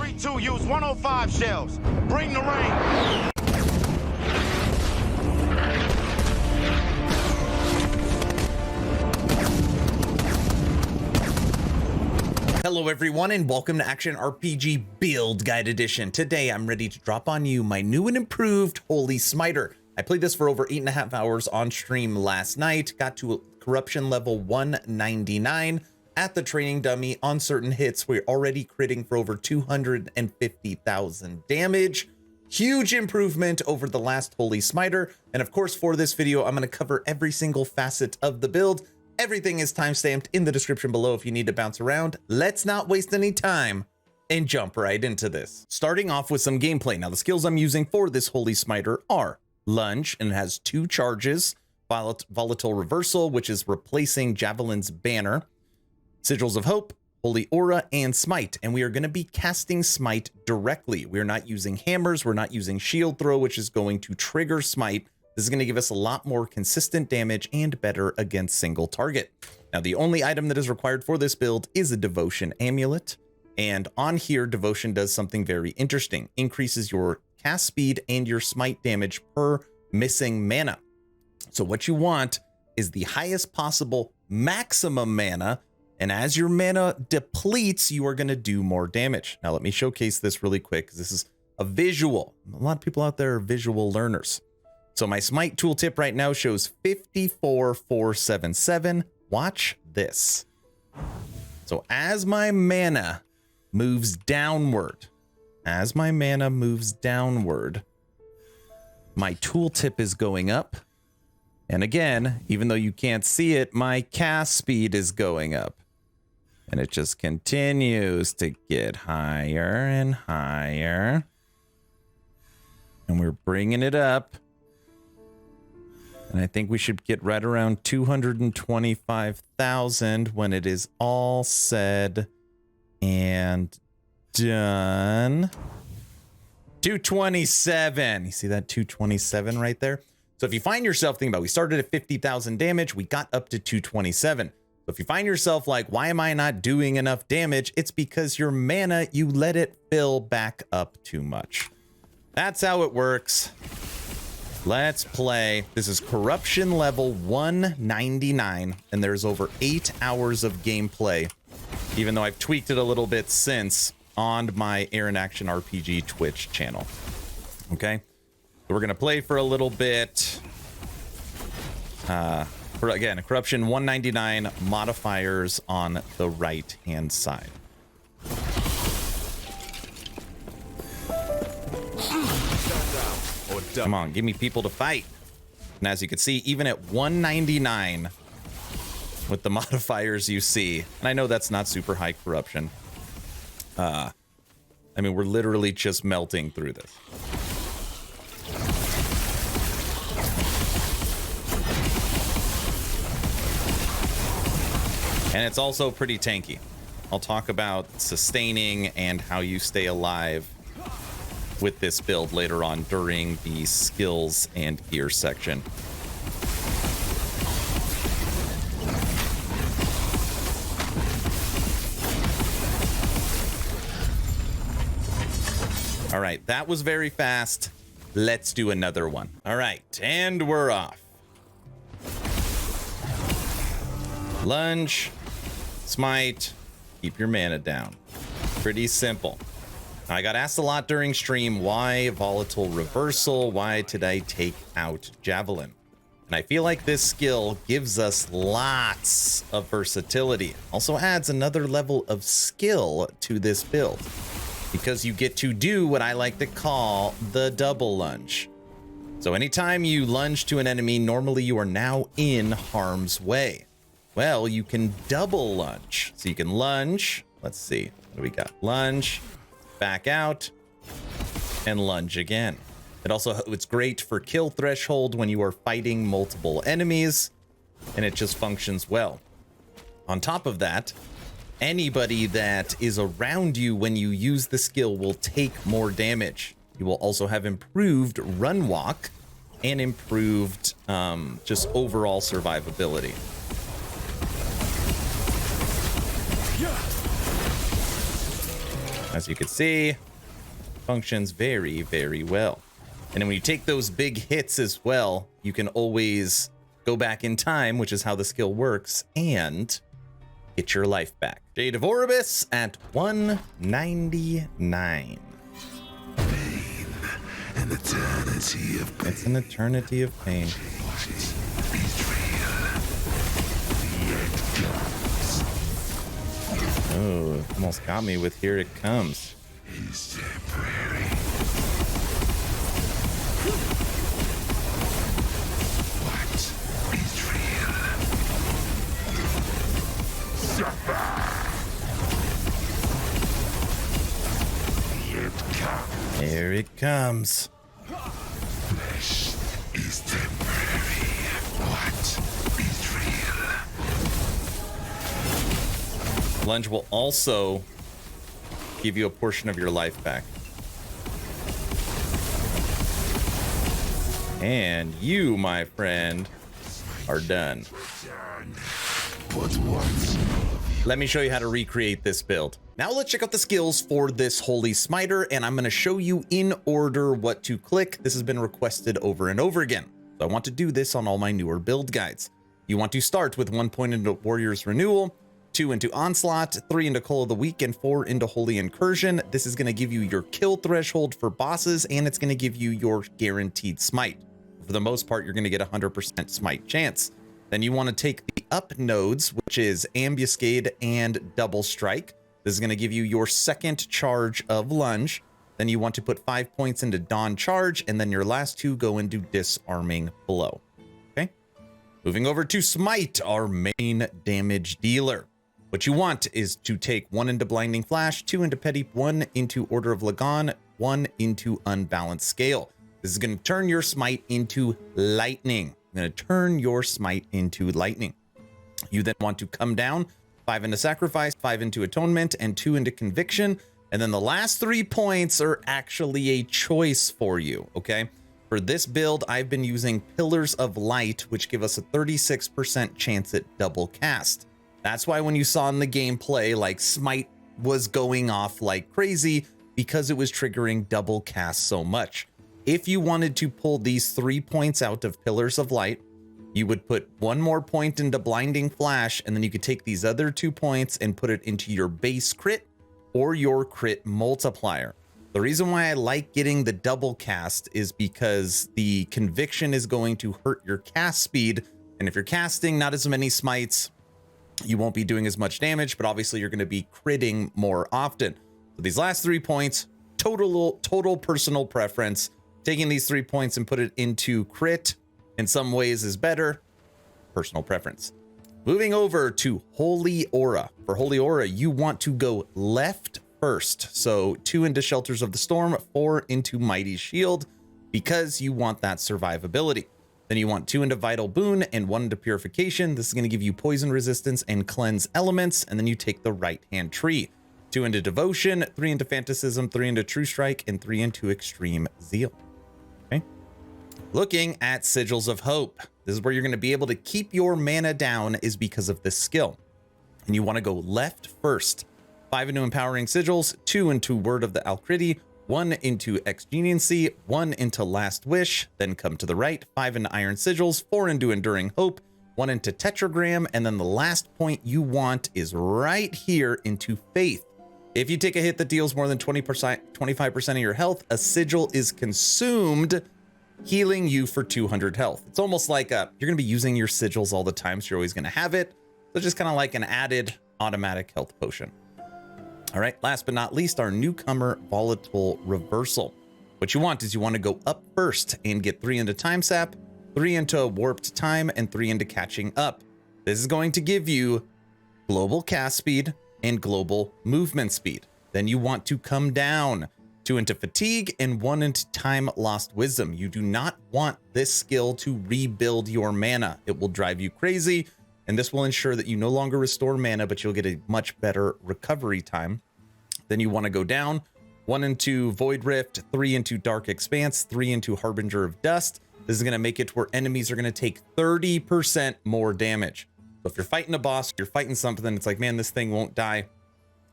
3-2, use 105 shells. Bring the rain. Hello everyone and welcome to Action RPG Build Guide Edition. Today I'm ready to drop on you my new and improved Holy Smiter. I played this for over 8.5 hours on stream last night, got to corruption level 199 at the training dummy. On certain hits we're already critting for over 250,000 damage. Huge improvement over the last Holy Smiter, and of course for this video I'm going to cover every single facet of the build. Everything is timestamped in the description below if you need to bounce around. Let's not waste any time and jump right into this. Starting off with some gameplay. Now the skills I'm using for this Holy Smiter are Lunge, and it has 2 charges. Volatile Reversal, which is replacing Javelin's banner. Sigils of Hope, Holy Aura, and Smite. And we are going to be casting Smite directly. We're not using hammers. We're not using shield throw, which is going to trigger Smite. This is going to give us a lot more consistent damage and better against single target. Now, the only item that is required for this build is a Devotion Amulet. And on here, Devotion does something very interesting. Increases your cast speed and your smite damage per missing mana. So what you want is the highest possible maximum mana. And as your mana depletes, you are going to do more damage. Now, let me showcase this really quick, because this is a visual. A lot of people out there are visual learners. So my Smite tooltip right now shows 54,477. Watch this. So as my mana moves downward, my tooltip is going up. And again, even though you can't see it, my cast speed is going up. And it just continues to get higher and higher. And we're bringing it up. And I think we should get right around 225,000 when it is all said and done. 227. You see that 227 right there? So if you find yourself thinking about, we started at 50,000 damage, we got up to 227. So if you find yourself like, why am I not doing enough damage? It's because your mana, you let it fill back up too much. That's how it works. Let's play. This is corruption level 199, and there's over 8 hours of gameplay, even though I've tweaked it a little bit since on my Air Action RPG Twitch channel. Okay, so we're gonna play for a little bit. For again, corruption 199, modifiers on the right hand side. Come on, give me people to fight. And as you can see, even at 199 with the modifiers you see, and I know that's not super high corruption. I mean, we're literally just melting through this. And it's also pretty tanky. I'll talk about sustaining and how you stay alive with this build later on during the skills and gear section. All right, that was very fast. Let's do another one. All right, and we're off. Lunge, smite, keep your mana down. Pretty simple. I got asked a lot during stream, why Volatile Reversal? Why did I take out Javelin? And I feel like this skill gives us lots of versatility. Also adds another level of skill to this build, because you get to do what I like to call the double lunge. So anytime you lunge to an enemy, normally you are now in harm's way. Well, you can double lunge. So you can lunge. Let's see. What do we got? Lunge. Back out and lunge again. It's great for kill threshold when you are fighting multiple enemies, and it just functions well. On top of that, anybody that is around you when you use the skill will take more damage. You will also have improved run walk and improved just overall survivability. As you can see, functions very, very well. And then when you take those big hits as well, you can always go back in time, which is how the skill works, and get your life back. Jade of Orbis at 199. Pain, an eternity of pain. It's an eternity of pain. Oh, almost got me with Here It Comes. Is temporary. What is real? Suffer. It comes. Here it comes. Flesh is temporary. What is real? Lunge will also give you a portion of your life back. And you, my friend, are done. But once Let me show you how to recreate this build. Now let's check out the skills for this Holy Smiter, and I'm going to show you in order what to click. This has been requested over and over again, so I want to do this on all my newer build guides. You want to start with 1 point into Warrior's Renewal, 2 into Onslaught, 3 into Call of the Week, and 4 into Holy Incursion. This is going to give you your kill threshold for bosses, and it's going to give you your guaranteed smite. For the most part, you're going to get 100% smite chance. Then you want to take the up nodes, which is Ambuscade and Double Strike. This is going to give you your second charge of Lunge. Then you want to put 5 points into Dawn Charge, and then your last 2 go into Disarming Blow. Okay? Moving over to Smite, our main damage dealer. What you want is to take 1 into Blinding Flash, 2 into Petty, 1 into Order of Lagan, 1 into Unbalanced Scale. This is going to turn your Smite into Lightning. I'm going to turn your Smite into Lightning. You then want to come down, 5 into Sacrifice, 5 into Atonement, and 2 into Conviction. And then the last 3 points are actually a choice for you, okay? For this build, I've been using Pillars of Light, which give us a 36% chance at double cast. That's why when you saw in the gameplay, like Smite was going off like crazy because it was triggering double cast so much. If you wanted to pull these 3 points out of Pillars of Light, you would put 1 more point into Blinding Flash, and then you could take these other 2 points and put it into your base crit or your crit multiplier. The reason why I like getting the double cast is because the Conviction is going to hurt your cast speed, and if you're casting not as many smites, you won't be doing as much damage, but obviously you're going to be critting more often. So these last 3 points, total personal preference. Taking these 3 points and put it into crit in some ways is better. Personal preference. Moving over to Holy Aura. For Holy Aura, you want to go left first. So 2 into Shelters of the Storm, 4 into Mighty Shield, because you want that survivability. Then you want 2 into Vital Boon and 1 into Purification. This is going to give you poison resistance and cleanse elements. And then you take the right hand tree. 2 into Devotion, 3 into Fanaticism, 3 into True Strike, and 3 into Extreme Zeal. Okay. Looking at Sigils of Hope. This is where you're going to be able to keep your mana down, is because of this skill. And you want to go left first. 5 into Empowering Sigils, 2 into Word of the Alcriti, 1 into Expediency, 1 into Last Wish, then come to the right, 5 into Iron Sigils, 4 into Enduring Hope, 1 into Tetragram, and then the last point you want is right here into Faith. If you take a hit that deals more than 25% of your health, a sigil is consumed, healing you for 200 health. It's almost like you're going to be using your sigils all the time, so you're always going to have it. So just kind of like an added automatic health potion. All right, last but not least, our newcomer Volatile Reversal. What you want is you want to go up first and get 3 into Time Sap, 3 into Warped Time, and 3 into Catching Up. This is going to give you global cast speed and global movement speed. Then you want to come down, 2 into Fatigue and 1 into Time Lost Wisdom. You do not want this skill to rebuild your mana. It will drive you crazy, and this will ensure that you no longer restore mana, but you'll get a much better recovery time. Then you want to go down, 1 into Void Rift, 3 into Dark Expanse, 3 into Harbinger of Dust. This is going to make it to where enemies are going to take 30% more damage. So if you're fighting a boss, you're fighting something, it's like, man, this thing won't die.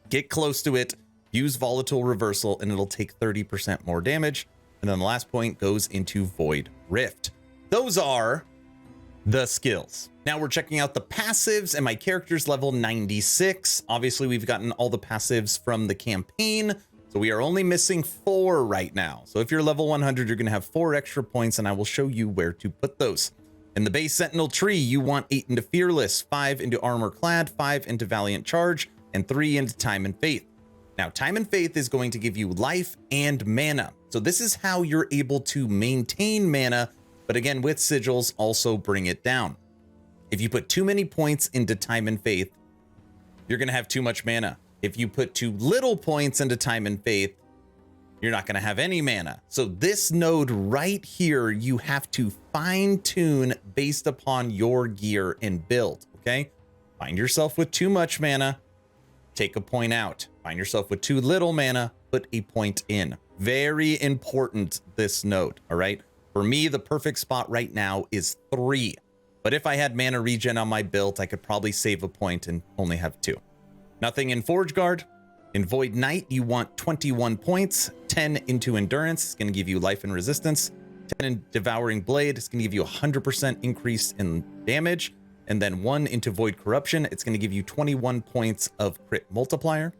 Get close to it, use Volatile Reversal, and it'll take 30% more damage. And then the last point goes into Void Rift. Those are the skills. Now we're checking out the passives, and my character's level 96. Obviously, we've gotten all the passives from the campaign, so we are only missing 4 right now. So if you're level 100, you're going to have 4 extra points, and I will show you where to put those. In the base Sentinel tree, you want 8 into Fearless, 5 into Armor Clad, 5 into Valiant Charge, and 3 into Time and Faith. Now, Time and Faith is going to give you life and mana. So this is how you're able to maintain mana, but again, with Sigils, also bring it down. If you put too many points into Time and Faith, you're going to have too much mana. If you put too little points into Time and Faith, you're not going to have any mana. So this node right here, you have to fine tune based upon your gear and build, okay? Find yourself with too much mana, take a point out. Find yourself with too little mana, put a point in. Very important, this node, all right? For me, the perfect spot right now is 3. But if I had mana regen on my build, I could probably save a point and only have 2. Nothing in Forge Guard. In Void Knight, you want 21 points, 10 into Endurance. It's going to give you life and resistance. 10 in Devouring Blade. It's going to give you 100% increase in damage. And then 1 into Void Corruption. It's going to give you 21 points of crit multiplier.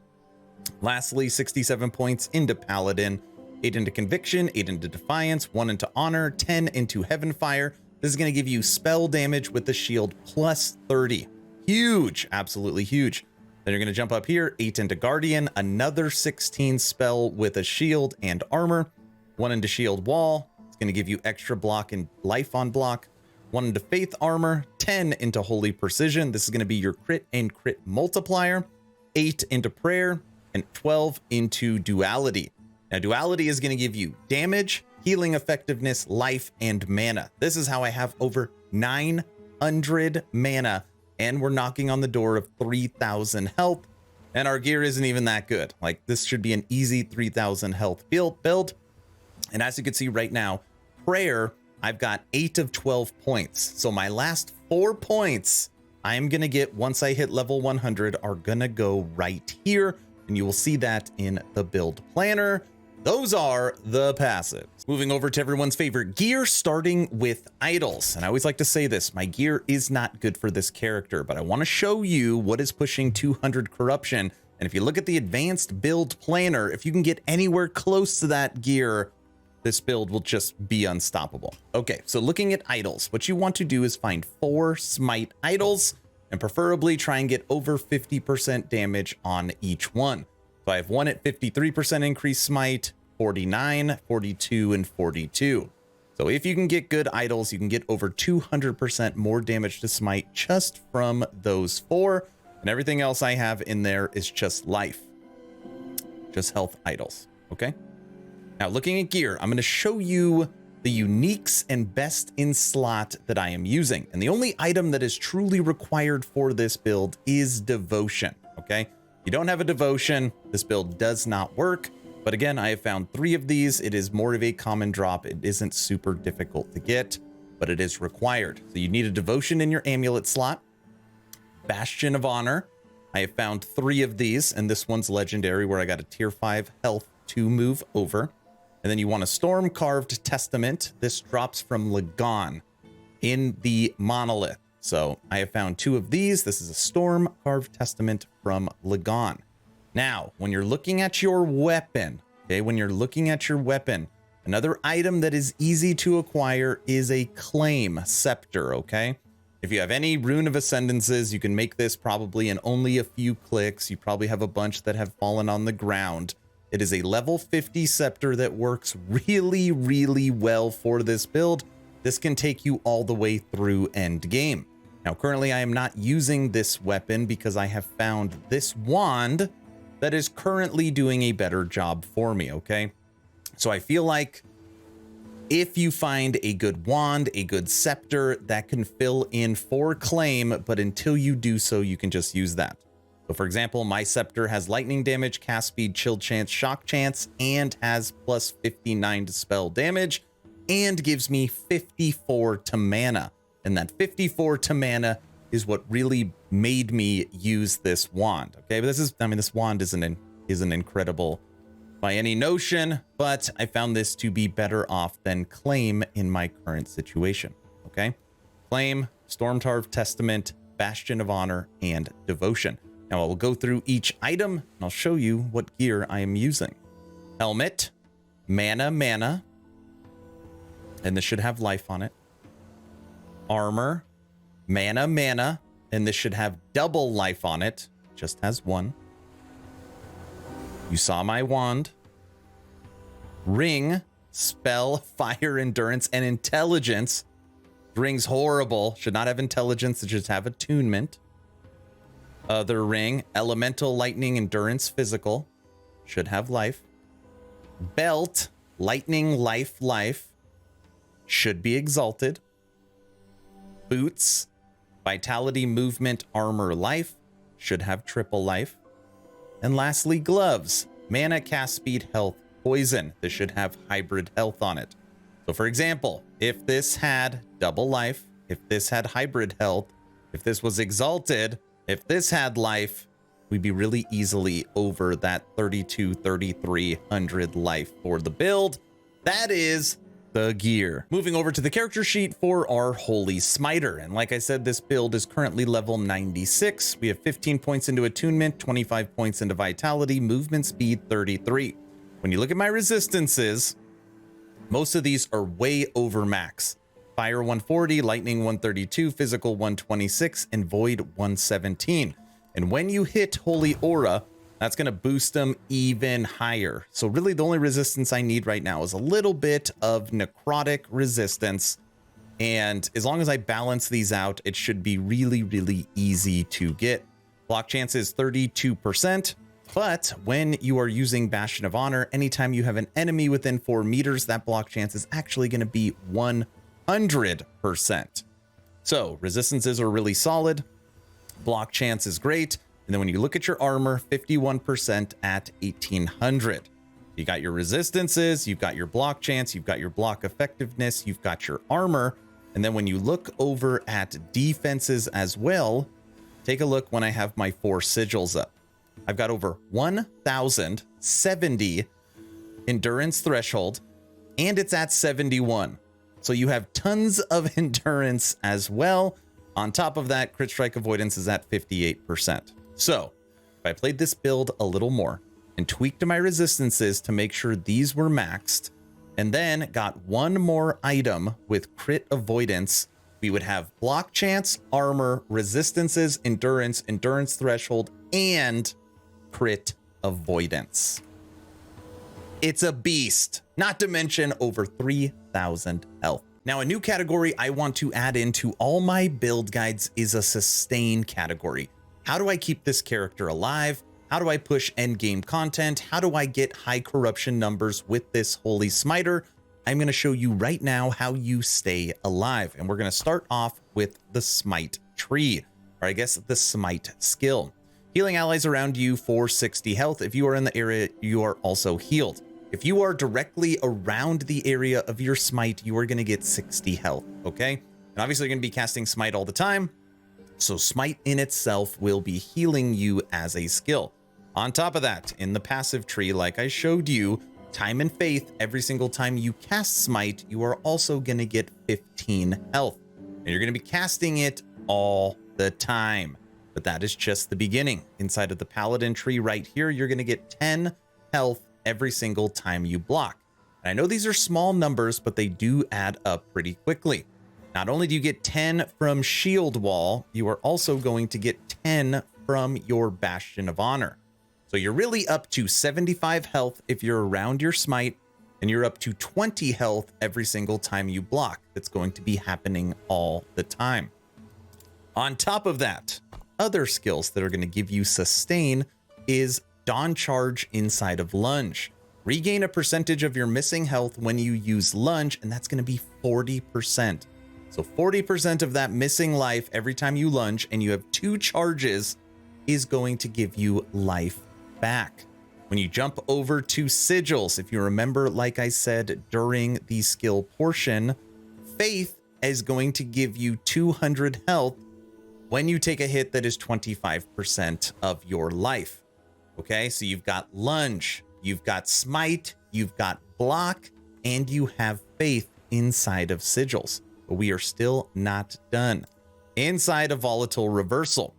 Lastly, 67 points into Paladin. 8 into Conviction, 8 into Defiance, 1 into Honor, 10 into Heavenfire. This is going to give you spell damage with the shield plus 30. Huge, absolutely huge. Then you're going to jump up here, 8 into Guardian, another 16 spell with a shield and armor, 1 into Shield Wall. It's going to give you extra block and life on block. 1 into Faith Armor, 10 into Holy Precision. This is going to be your crit and crit multiplier. 8 into Prayer, and 12 into Duality. Now, Duality is going to give you damage, healing effectiveness, life, and mana. This is how I have over 900 mana, and we're knocking on the door of 3,000 health, and our gear isn't even that good. Like, this should be an easy 3,000 health build. And as you can see right now, Prayer, I've got 8 of 12 points. So my last 4 points I'm going to get once I hit level 100 are going to go right here, and you will see that in the build planner. Those are the passives. Moving over to everyone's favorite gear, starting with idols. And I always like to say this, my gear is not good for this character, but I want to show you what is pushing 200 corruption. And if you look at the advanced build planner, if you can get anywhere close to that gear, this build will just be unstoppable. Okay, so looking at idols, what you want to do is find 4 Smite idols and preferably try and get over 50% damage on each one. So I have one at 53% increased Smite, 49, 42, and 42. So if you can get good idols, you can get over 200% more damage to Smite just from those 4. And everything else I have in there is just life, just health idols, okay? Now looking at gear, I'm going to show you the uniques and best in slot that I am using. And the only item that is truly required for this build is Devotion, okay? If you don't have a Devotion, this build does not work. But again, I have found 3 of these. It is more of a common drop. It isn't super difficult to get, but it is required. So you need a Devotion in your amulet slot. Bastion of Honor. I have found 3 of these, and this one's legendary where I got a tier 5 health to move over. And then you want a Storm Carved Testament. This drops from Lagon in the Monolith. So I have found 2 of these. This is a Storm Carved Testament from Lagon. Now, when you're looking at your weapon, okay, when you're looking at your weapon, another item that is easy to acquire is a Claim Scepter, okay? If you have any Rune of Ascendances, you can make this probably in only a few clicks. You probably have a bunch that have fallen on the ground. It is a level 50 scepter that works really, really well for this build. This can take you all the way through end game. Now, currently I am not using this weapon because I have found this wand that is currently doing a better job for me, okay? So I feel like if you find a good wand, a good scepter that can fill in for claim, but until you do so, you can just use that. So for example, my scepter has lightning damage, cast speed, chill chance, shock chance, and has plus 59 to spell damage, and gives me 54 to mana. And that 54 to mana is what really made me use this wand. Okay, but this wand isn't isn't incredible by any notion, but I found this to be better off than Claim in my current situation. Okay, Claim, Stormtarv Testament, Bastion of Honor, and Devotion. Now I will go through each item and I'll show you what gear I am using. Helmet, mana, and this should have life on it. Armor, mana, and this should have double life on it. Just has one. You saw my wand. Ring, spell, fire, endurance, and intelligence. Ring's horrible. Should not have intelligence. It should have attunement. Other ring, elemental, lightning, endurance, physical. Should have life. Belt, lightning, life. Should be exalted. Boots, vitality, movement, armor, life. Should have triple life. And lastly, gloves, mana, cast speed, health, poison. This should have hybrid health on it. So for example, if this had double life, if this had hybrid health, if this was exalted, if this had life, we'd be really easily over that 3,300 life for the build. That is the gear. Moving over to the character sheet for our Holy Smiter. And like I said, this build is currently level 96. We have 15 points into attunement, 25 points into vitality, movement speed 33. When you look at my resistances, most of these are way over max. Fire 140, lightning 132, physical 126, and void 117. And when you hit Holy Aura, that's going to boost them even higher. So really the only resistance I need right now is a little bit of necrotic resistance. And as long as I balance these out, it should be really, really easy to get. Block chance is 32%. But when you are using Bastion of Honor, anytime you have an enemy within 4 meters, that block chance is actually going to be 100%. So resistances are really solid. Block chance is great. And then when you look at your armor, 51% at 1800. You got your resistances, you've got your block chance, you've got your block effectiveness, you've got your armor. And then when you look over at defenses as well, take a look when I have my 4 sigils up. I've got over 1,070 endurance threshold, and it's at 71. So you have tons of endurance as well. On top of that, crit strike avoidance is at 58%. So if I played this build a little more and tweaked my resistances to make sure these were maxed, and then got one more item with crit avoidance, we would have block chance, armor, resistances, endurance, endurance threshold, and crit avoidance. It's a beast, not to mention over 3,000 health. Now, a new category I want to add into all my build guides is a sustain category. How do I keep this character alive? How do I push endgame content? How do I get high corruption numbers with this Holy Smiter? I'm going to show you right now how you stay alive. And we're going to start off with the Smite tree, or I guess the Smite skill. Healing allies around you for 60 health. If you are in the area, you are also healed. If you are directly around the area of your Smite, you are going to get 60 health, okay? And obviously you're going to be casting Smite all the time, so Smite in itself will be healing you as a skill. On top of that, in the passive tree, like I showed you, Time and Faith, every single time you cast Smite, you are also going to get 15 health. And you're going to be casting it all the time. But that is just the beginning. Inside of the Paladin tree right here, you're going to get 10 health every single time you block. And I know these are small numbers, but they do add up pretty quickly. Not only do you get 10 from Shield Wall, you are also going to get 10 from your Bastion of Honor. So you're really up to 75 health if you're around your Smite, and you're up to 20 health every single time you block. That's going to be happening all the time. On top of that, other skills that are going to give you sustain is Dawn Charge inside of Lunge. Regain a percentage of your missing health when you use Lunge, and that's going to be 40%. So 40% of that missing life every time you lunge, and you have 2 charges, is going to give you life back. When you jump over to Sigils, if you remember, like I said during the skill portion, Faith is going to give you 200 health when you take a hit that is 25% of your life. Okay, so you've got Lunge, you've got Smite, you've got Block, and you have Faith inside of Sigils. But we are still not done. Inside of Volatile Reversal,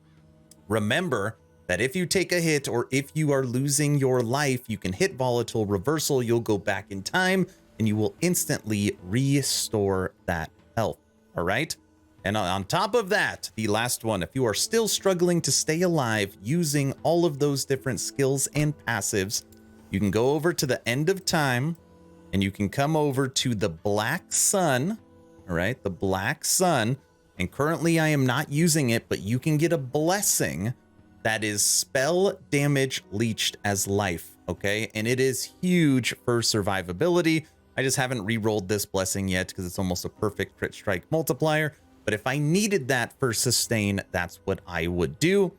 remember that if you take a hit or if you are losing your life, you can hit Volatile Reversal, you'll go back in time, and you will instantly restore that health, all right? And on top of that, the last one, if you are still struggling to stay alive using all of those different skills and passives, you can go over to the end of time and you can come over to the Black Sun, all right? The Black Sun. And currently I am not using it, but you can get a blessing that is spell damage leached as life, okay? And it is huge for survivability. I just haven't re-rolled this blessing yet because it's almost a perfect crit strike multiplier. But if I needed that for sustain, that's what I would do.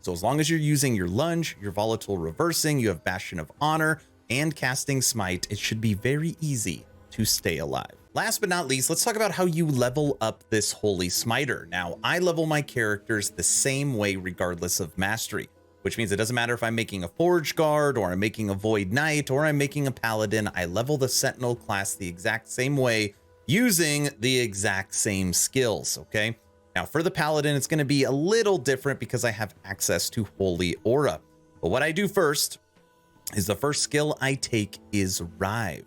So as long as you're using your Lunge, your Volatile Reversing, you have Bastion of Honor, and casting Smite, it should be very easy to stay alive. Last but not least, let's talk about how you level up this Holy Smiter. Now, I level my characters the same way regardless of mastery, which means it doesn't matter if I'm making a Forge Guard, or I'm making a Void Knight, or I'm making a Paladin, I level the Sentinel class the exact same way, using the exact same skills, okay? Now for the Paladin, it's gonna be a little different because I have access to Holy Aura. But what I do first is the first skill I take is Rive.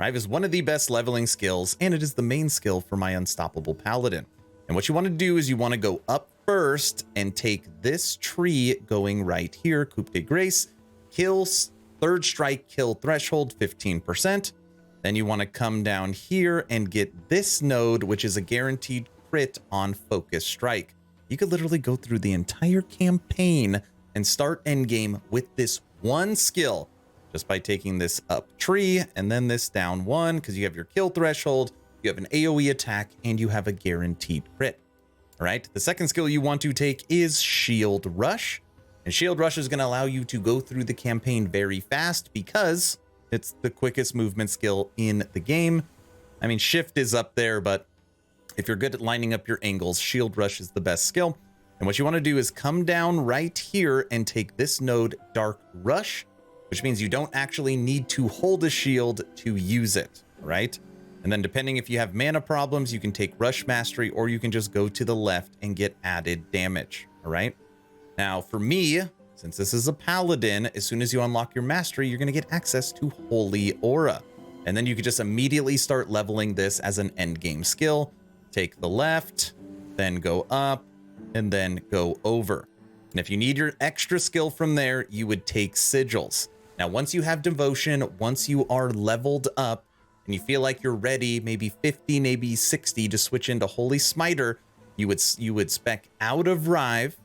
Rive is one of the best leveling skills, and it is the main skill for my Unstoppable Paladin. And what you wanna do is you wanna go up first and take this tree going right here, Coupe de Grace, kills, third strike, kill threshold, 15%. Then you want to come down here and get this node, which is a guaranteed crit on Focus Strike. You could literally go through the entire campaign and start endgame with this one skill just by taking this up tree and then this down one, because you have your kill threshold, you have an AoE attack, and you have a guaranteed crit. All right, the second skill you want to take is Shield Rush. And Shield Rush is going to allow you to go through the campaign very fast because it's the quickest movement skill in the game. I mean, Shift is up there, but if you're good at lining up your angles, Shield Rush is the best skill. And what you want to do is come down right here and take this node, Dark Rush, which means you don't actually need to hold a shield to use it, right? And then depending if you have mana problems, you can take Rush Mastery, or you can just go to the left and get added damage, all right? Now, for me, since this is a Paladin, as soon as you unlock your mastery, you're going to get access to Holy Aura. And then you could just immediately start leveling this as an endgame skill. Take the left, then go up, and then go over. And if you need your extra skill from there, you would take Sigils. Now, once you have Devotion, once you are leveled up, and you feel like you're ready, maybe 50, maybe 60 to switch into Holy Smiter, you would spec out of Rive,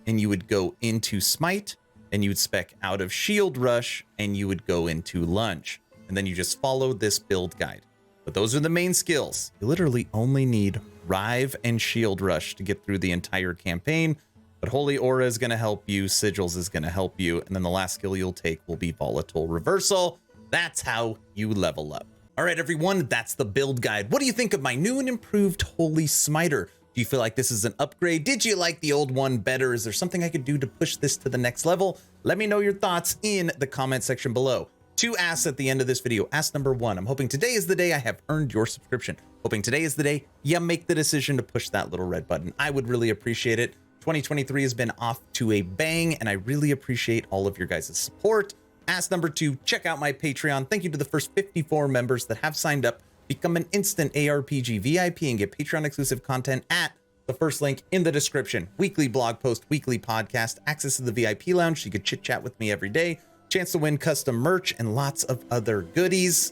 and you would go into Smite, and you would spec out of Shield Rush, and you would go into Lunge. And then you just follow this build guide. But those are the main skills. You literally only need Rive and Shield Rush to get through the entire campaign. But Holy Aura is going to help you, Sigils is going to help you, and then the last skill you'll take will be Volatile Reversal. That's how you level up. All right, everyone, that's the build guide. What do you think of my new and improved Holy Smiter? Do you feel like this is an upgrade? Did you like the old one better? Is there something I could do to push this to the next level? Let me know your thoughts in the comment section below. 2 asks at the end of this video. Ask number 1, I'm hoping today is the day I have earned your subscription. Hoping today is the day you make the decision to push that little red button. I would really appreciate it. 2023 has been off to a bang, and I really appreciate all of your guys' support. Ask number 2, check out my Patreon. Thank you to the first 54 members that have signed up. Become an instant ARPG VIP and get Patreon exclusive content at the first link in the description. Weekly blog post, weekly podcast, access to the VIP lounge so you could chit chat with me every day, chance to win custom merch, and lots of other goodies.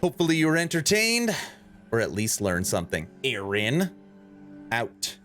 Hopefully you were entertained, or at least learned something. Aaron, out.